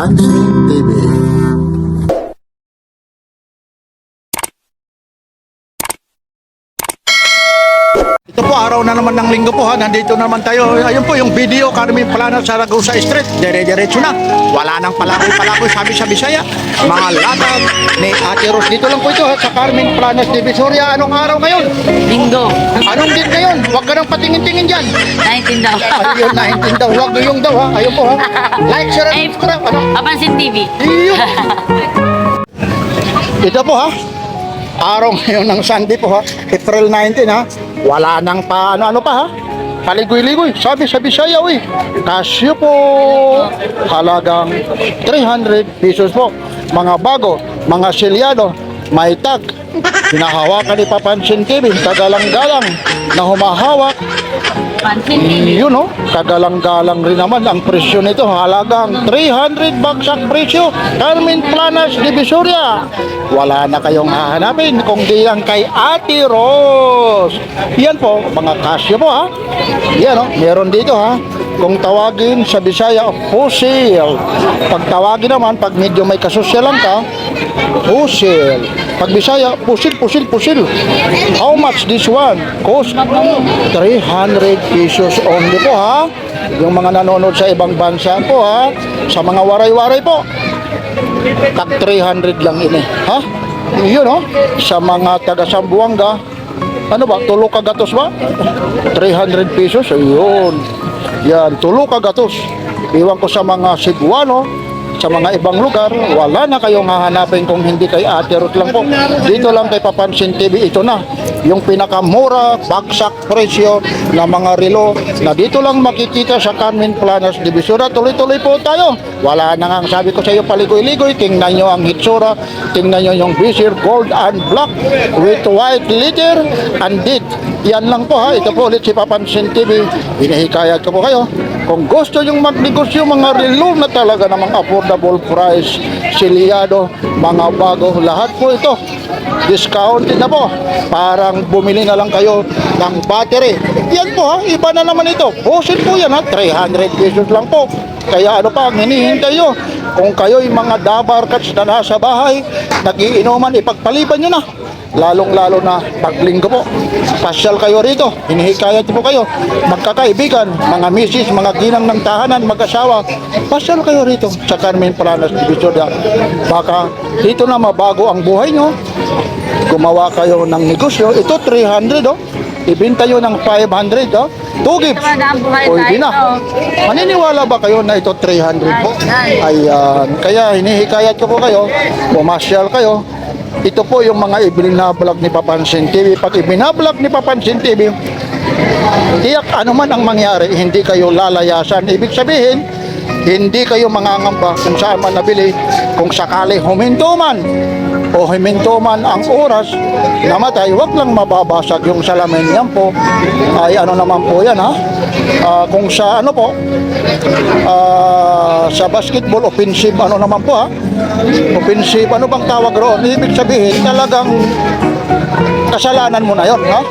Papansin TV. Ito po, araw na naman ng linggo po ha. Nandito naman tayo. Ayun po yung video, Carmen Plana, Zaragoza Street. Dire-diretso na. Wala nang palakoy-palakoy, sabi sa Bisaya. Mga latag ni Ate Ros. Dito lang po ito ha, sa Carmen Planas Divisoria. Anong araw ngayon? Linggo. Anong din ngayon? Huwag ka nang patingin-tingin dyan. 19 daw. Ayun, 19 daw. Huwag yung daw ha. Ayun po ha. Like, share, and subscribe. Ano? Papansin TV. Iyo. Ito po ha. Araw ngayon ng Sunday po ha. April 19 ha. Wala nang pa ano pa ha. Paligoy-ligoy. Sabi sa Bisaya uy. Kasyo po. Halagang 300 pesos po. Mga bago, mga selyado, may tag. Hinahawakan ni Papansin TV. Kagalang-galang na humahawak. Papansin TV. Yun o, kagalang-galang rin naman ang presyo nito. Halagang 300 bagsak presyo. Carmen Planas Divisoria. Wala na kayong hahanapin kung di lang kay Ate Ros. Yan po, mga kasyo po ha. Yan o, meron dito ha. Kung tawagin sa Bisaya, pusil. Pag tawagin naman, pag medyo may kasosyalan ka, pusil. Pag Bisaya, pusil. How much this one? Cost 300 pesos only po ha. Yung mga nanonood sa ibang bansa po ha. Sa mga waray-waray po. Tag 300 lang ini ha. Yun oh. Sa mga taga Sambuanga, ano ba? Tulo ka gatos ba? 300 pesos. Ayun. Yan, tulo ka gatos. Iwan ko sa mga Cebuano, sa mga ibang lugar, wala na kayong hahanapin kung hindi kay Ate Ruth lang po. Dito lang kay Papansin TV, ito na. Yung pinakamura, bagsak presyo na mga relo na dito lang makikita sa Carmen Planas Divisoria. Tuloy-tuloy po tayo. Wala na nga, sabi ko sa iyo, paligoy-ligoy. Tingnan nyo ang hitsura. Tingnan nyo yung visor, gold and black with white leather and did. Yan lang po ha. Ito po ulit si Papansin TV. Hinihikayat ko po kayo. Kung gusto yung magnegosyo, mga relo na talaga namang affordable price, selyado, mga bago, lahat po ito discounted na po. Parang bumili na lang kayo ng battery. Yan po ha, iba na naman ito. Pusit po yan ha, 300 pesos lang po. Kaya ano pa ang hinihintay nyo? Kung kayo'y mga dabarkats na nasa bahay, nagiinuman, ipagpaliban nyo na. Lalong-lalo na paglinggo po. Pasyal kayo rito. Hinihikayat po kayo. Magkakaibigan, mga misis, mga ginang ng tahanan, mag-asawa. Pasyal kayo rito sa Carmen Planas Divisoria. Baka dito na mabago ang buhay nyo. Gumawa kayo ng negosyo. Ito 300 oh. Ibenta nyo ng 500 oh. Tugib. Pwede na. Maniniwala ba kayo na ito 300 po? Ayan. Kaya hinihikayat ko po kayo. Pumasyal kayo. Ito po yung mga ibinablog ni Papansin TV. Pag ibinablog ni Papansin TV, tiyak ano man ang mangyari, hindi kayo lalayasan. Ibig sabihin, hindi kayo mangangamba kung saan man nabili. Kung sakali huminto man o huminto man ang oras, namatay, wag lang mababasag yung salamin. Yan po ay ano naman po yan ha. Kung sa ano po, sa basketball offensive ano naman po ha. Offensive ano bang tawag roon? Ibig sabihin talagang kasalanan mo na yun ha.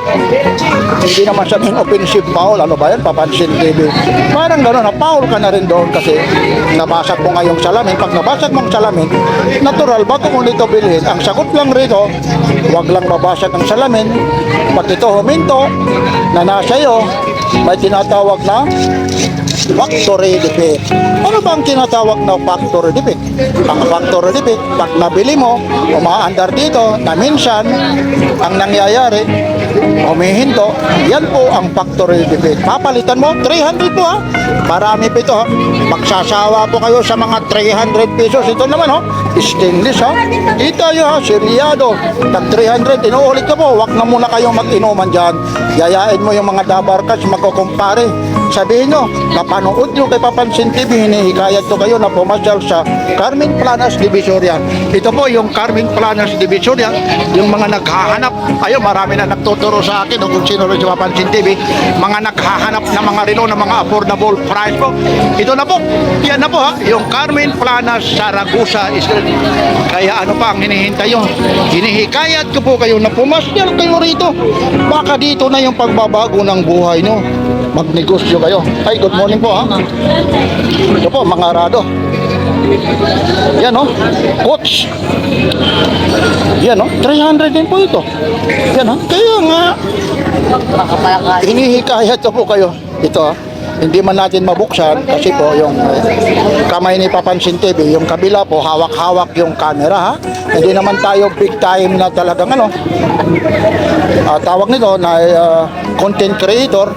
Hindi naman sabihin offensive foul. Ano ba yan? Papansin TV. Parang gano'n na foul ka na rin doon kasi nabasag mo nga yung salamin. Pag nabasag mong salamin, natural bago mo nito bilhin. Ang sagot lang rito, wag lang mabasag ang salamin. Pag ito huminto na nasa iyo, may tinatawag na factory defect. Ano ba ang tinatawag na factory defect? Ang factory defect, pag nabili mo, umaandar dito na minsan, ang nangyayari, humihinto, yan po ang factory defect. Papalitan mo, 300 po ha. Marami po ito ha. Magsasawa po kayo sa mga 300 pesos. Ito naman ha, stainless ha. Kita nyo ha, seryado. Tag 300, inuulit ko po, wag na muna kayong mag-inuman dyan. Yayain mo yung mga dabarkas, magkukumpare. Sabihin nyo, napanood nyo kay Papansin TV, hinihikayat ko kayo na pumasyal sa Carmen Planas Divisoria. Ito po yung Carmen Planas Divisoria, yung mga naghahanap, ayun marami na nagtuturo sa akin kung sino rin sa Papansin TV, mga naghahanap na mga relo na mga affordable price po. Ito na po, yan na po ha, yung Carmen Planas Zaragoza Street. Kaya ano pa ang hinihintay nyo? Hinihikayat ko po kayo na pumasyal kayo rito. Baka dito na yung pagbabago ng buhay nyo. Magnegosyo kayo. Ay, good morning po ha. Ito po, mga arado. Yan oh, Coach. Yan oh, 300 din po ito. Yan oh, kaya nga, Makapalakas. hinihikayat ko po kayo. Ito hindi man natin mabuksan kasi po yung kamay ni Papansin TV, yung kabila po hawak-hawak yung camera ha. Hindi naman tayo big time na talagang ano, tawag nito na content creator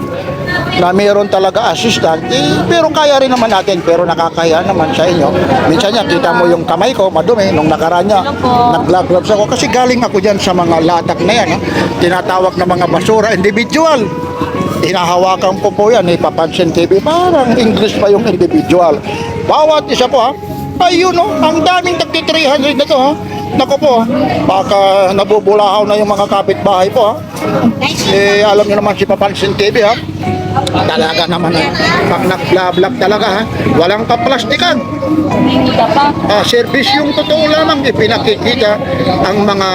na mayroon talaga assistant, pero kaya rin naman natin, pero nakakaya naman sa inyo. Minsan niya, kita mo yung kamay ko, madumi, nung nakaraan niya, nag-gloves ako, kasi galing ako dyan sa mga latak na yan, ha? Tinatawag na mga basura, individual. Hinahawakan po yan, Papansin TV, parang English pa yung individual. Bawat isa po, ha? Ayun, no? Ang daming tagti-300 na to, ha? Nako po, baka nabubulahaw na yung mga kapitbahay po, ha? Alam niyo naman si Papansin TV, ha? Talaga naman, pag nag-vlog talaga, ha? Walang kaplastikan. Hindi ka pa. Service yung totoo lamang ipinakikita ang mga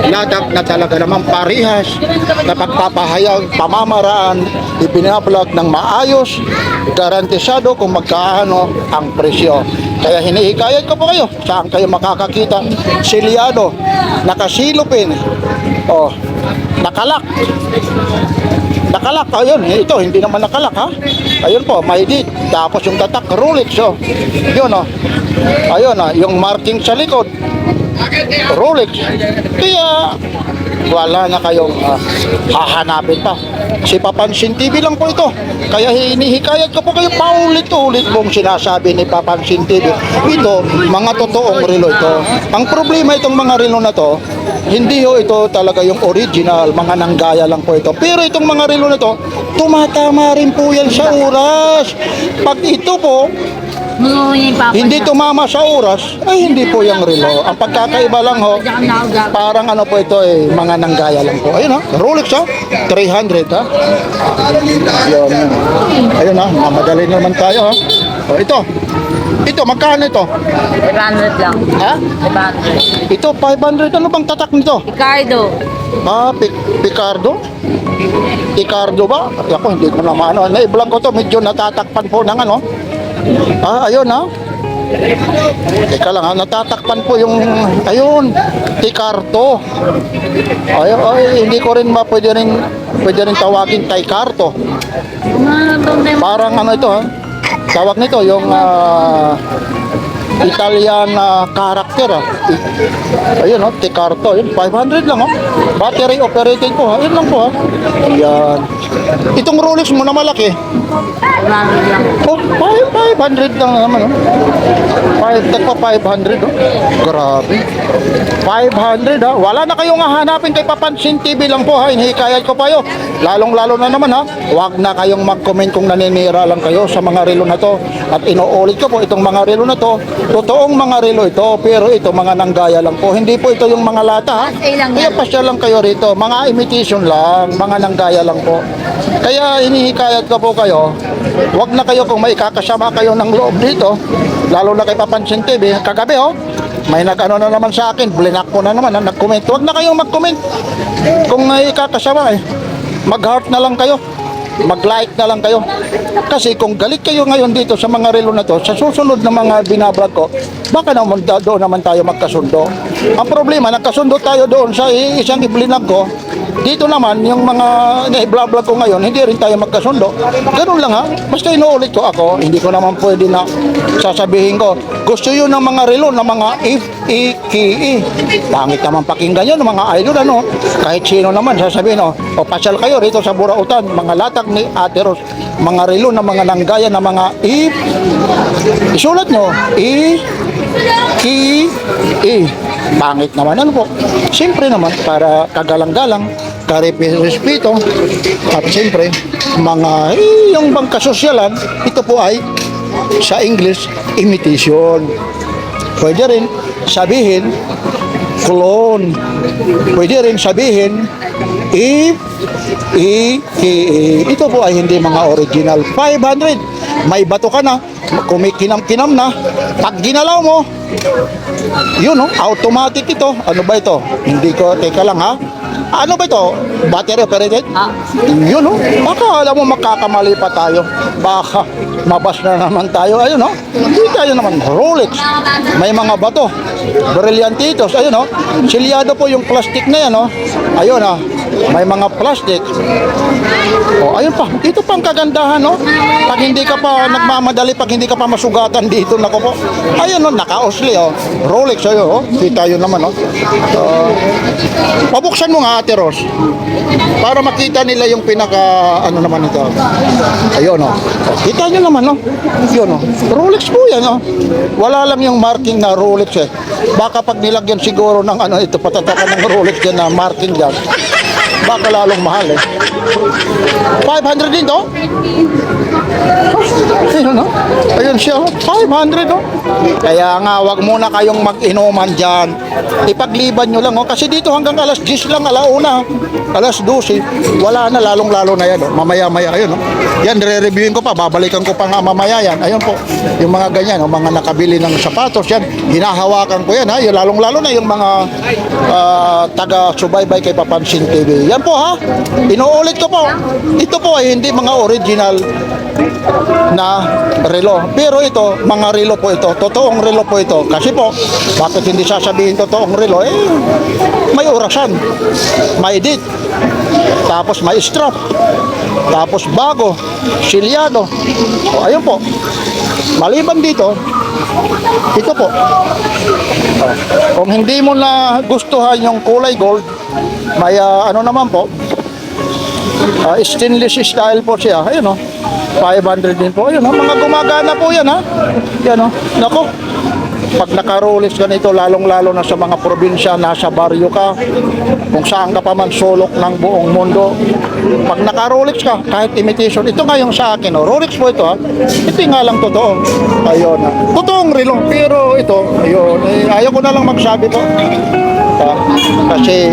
ladak na talaga naman parihas na pagpapahayag, pamamaraan, ipinablog ng maayos, garantisado kung magkaano ang presyo. Kaya hinihikayat ko po kayo, saan kayo makakakita? Silyado, nakasilupin, nakalak. Nakalak, ayun, ito, hindi naman nakalak, ha? Ayun po, may date. Tapos yung tatak, Rolex, yun, ayun, yung marking sa likod, Rolex. Kaya, wala na kayong hahanapin pa. Si Papansin TV lang po ito. Kaya hinihikayat ko po kayo, paulit-ulit pong sinasabi ni Papansin TV. Ito, mga totoong relo ito. Ang problema itong mga relo na to, hindi ito talaga yung original, mga nanggaya lang po ito. Pero itong mga relo na to, tumatama rin po yan sa oras. Pag ito po, hindi tumama sa oras, ay hindi po yung relo. Ang pagkakaiba lang parang ano po ito mga nanggaya lang po. Ayun Rolex 300 Ayun. Ayun mamadali naman tayo Ito, magkano ito? 500 lang. Ha? 500. Ito, 500. Ano bang tatak nito? Ricardo. Picardo? Picardo ba? Ako, hindi ko naman na-vlog ko to. Medyo natatakpan po ng ano. Ayun Teka lang natatakpan po yung, ayun, Ticarto. Hindi ko rin pwede rin tawagin Ticarto. Parang ano ito tawag nito yung Italian character ayun Ticarto, yun 500 lang battery operated po yun lang po yan. Itong Rolex mo na malaki 500 lang. 500 lang naman 500 grabe 500 wala na kayong hahanapin kay Papansin TV lang po hinihikayat ko pa lalong lalo na naman huwag na kayong mag-comment kung naninira lang kayo sa mga relo na to at inuulit ko po itong mga relo na to totoong mga relo ito pero ito mga nanggaya lang po hindi po ito yung mga lata kaya pasya lang kayo rito mga imitation lang mga nanggaya lang po kaya hinihikayat ko po kayo huwag na kayo kung may kakasama kayo ng loob dito lalo na kay Papansin TV kagabi may nag-ano na naman sa akin blinak ko na naman nag-comment huwag na kayong mag-comment kung may kakasama mag-heart na lang kayo mag-like na lang kayo kasi kung galit kayo ngayon dito sa mga relo na to sa susunod na mga binablog ko baka naman doon naman tayo magkasundo ang problema nagkasundo tayo doon sa isang iblinag ko dito naman yung mga na-vlog ko ngayon hindi rin tayo magkasundo ganun lang basta inuulit ko ako hindi ko naman pwede na sasabihin ko gusto yun ng mga relo ng mga FEKE pangit naman pakinggan yun ng mga idol kahit sino naman sasabihin o pasyal kayo rito sa Burautan mga latak ni Ate Ros mga relo ng mga nanggaya ng mga isulat nyo pangit naman po siyempre naman para kagalang-galang respeto at siyempre mga yung bangkasosyalan ito po ay sa English imitation pwede rin sabihin clone pwede rin sabihin ito po ay hindi mga original 500 may bato ka na, kumikinam-kinam na, pag ginalaw mo, yun oh, automatic ito. Ano ba ito? Hindi ko, teka lang ha. Ano ba ito? Battery operated? Ah, Yun oh, baka alam mo makakamali pa tayo. Baka mabas na naman tayo. Ayun oh, hindi tayo naman. Rolex. May mga bato. Brillantitos. Ayun oh, silyado po yung plastic na yan oh. Ayun ah, may mga plastic. Oh, ayun pa. Dito pang kagandahan no. Pag hindi ka pa nagmamadali, pag hindi ka pa masugatan dito, nako po. Ayun oh, naka-osli oh. Rolex ayun oh. Kita yun naman oh. Pabuksan mo nga Ate Ros. Para makita nila yung pinaka ano naman ito. Ayun oh. Kita nyo naman oh. Yun oh. Rolex po yan oh. Wala lang yung marking na Rolex eh. Baka pag nilagyan siguro ng ano ito, patatakan ng Rolex dyan na marking dyan. Baka lalong mahal eh. 500 din to? Ayun oh. Ayun siya oh. 500 oh. Kaya nga wag muna kayong mag-inuman dyan. Ipagliban nyo lang oh. Kasi dito hanggang alas 10 lang, alauna. Alas 12. Wala na, lalong-lalo na yan oh. Mamaya-maya ayun oh. Yan, re-reviewin ko pa. Babalikan ko pa nga mamaya yan. Ayun po. Yung mga ganyan oh. Mga nakabili ng sapatos yan. Hinahawakan ko yan ha. Yung lalong-lalo na yung mga taga-subaybay kay Papansin TV. Yan po ha. Inuulit ko po. Ito po ay hindi mga original na relo. Pero ito, mga relo po ito. Totoong relo po ito. Kasi po, bakit hindi sasabihin totoong relo? Eh, may orasan. May date. Tapos may strap. Tapos bago. Silyado. O, ayun po. Maliban dito, ito po. Kung hindi mo na gustuhan yung kulay gold, may ano naman po, stainless style po siya. Ayun o. 500 din po. Ayun o. Mga gumagana po yan ha. Yan o. Nako. Pag naka-Rolex ganito, lalong-lalo na sa mga probinsya, nasa baryo ka, kung saan ka pa man sulok ng buong mundo. Pag naka-Rolex ka, kahit imitation, ito nga yung sa akin, oh. Rolex po ito ha. Ito nga lang totoo. Ayun ha. Totoong relo. Pero ito, ayun, ayaw ko na lang magsabi po. Kasi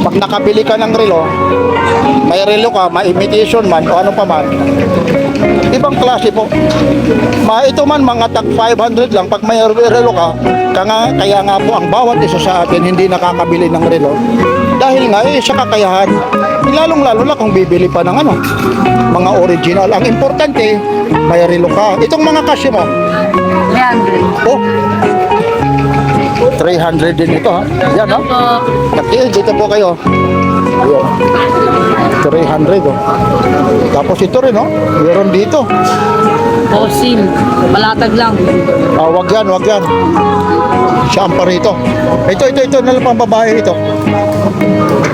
pag nakabili ka ng relo, may relo ka, may imitation man o ano pa man, ibang klase po. Ito man mga tag 500 lang. Pag may relo ka, kaya nga po ang bawat isa sa atin hindi nakakabili ng relo dahil nga sa kakayahan. Lalong-lalo na kung bibili pa ng ano, mga original. Ang importante, may relo ka. Itong mga kasya mo, 300. oh, 300 din ito ha. Yan ha. Pati dito po kayo. Ayan. 300 oh. Tapos ito rin oh. Meron dito. Bosim. Malatag lang. Wag yan, wag yan. Siya ang parito. Ito na lang pang babae ito.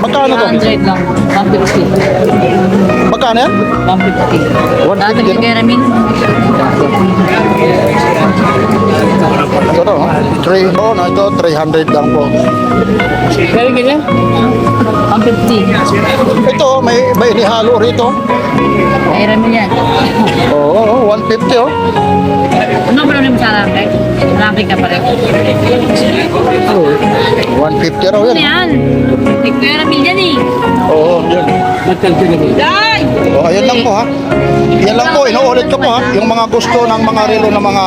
Magkano to? 300 lang. 150. Magkano yan? 150. 150 Dati no? kay Ramin. Ito to, 3, oh, no, ito 300 lang po. Pero ganyan? 150. Ito, may inihalo rito. Kay Ramin yan. Oo, 150 oh. Ano ba naman sa Arangke? Arangke ka pa rin. 150 raw Ano yan. yan? May Kuya Ramin yan eh. Oo, yun. Day! Oh, ayun lang po ha. Yan lang po, inuulit ko po ha. Yung mga gusto ng mga relo ng mga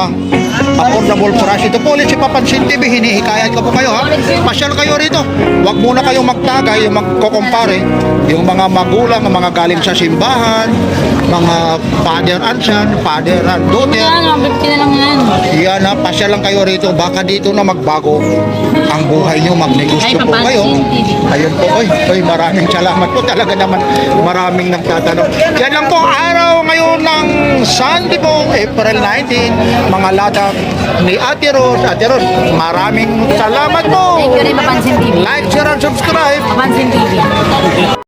affordable price. Ito po ulit si Papansin TV, hinihikayat ko po kayo ha. Pasyal kayo rito. Huwag muna kayong magtagay, yung magkukumpare. Yung mga magulang, mga galing sa simbahan, mga father and son, father and daughter. Yan, 150 na lang yan. Yan ha, pasyal lang kayo rito. Baka dito na magbago ang buhay nyo, magnegosyo po kayo. Ayun po, oy, maraming salamat po. Talaga naman maraming nagtatanong. Yan lang po, araw ngayon ng Sunday po, April 19, mga latag ni Ate Ros. Ate Ros, maraming salamat po. Thank you rin, Papansin TV. Like, share, and subscribe. Papansin TV.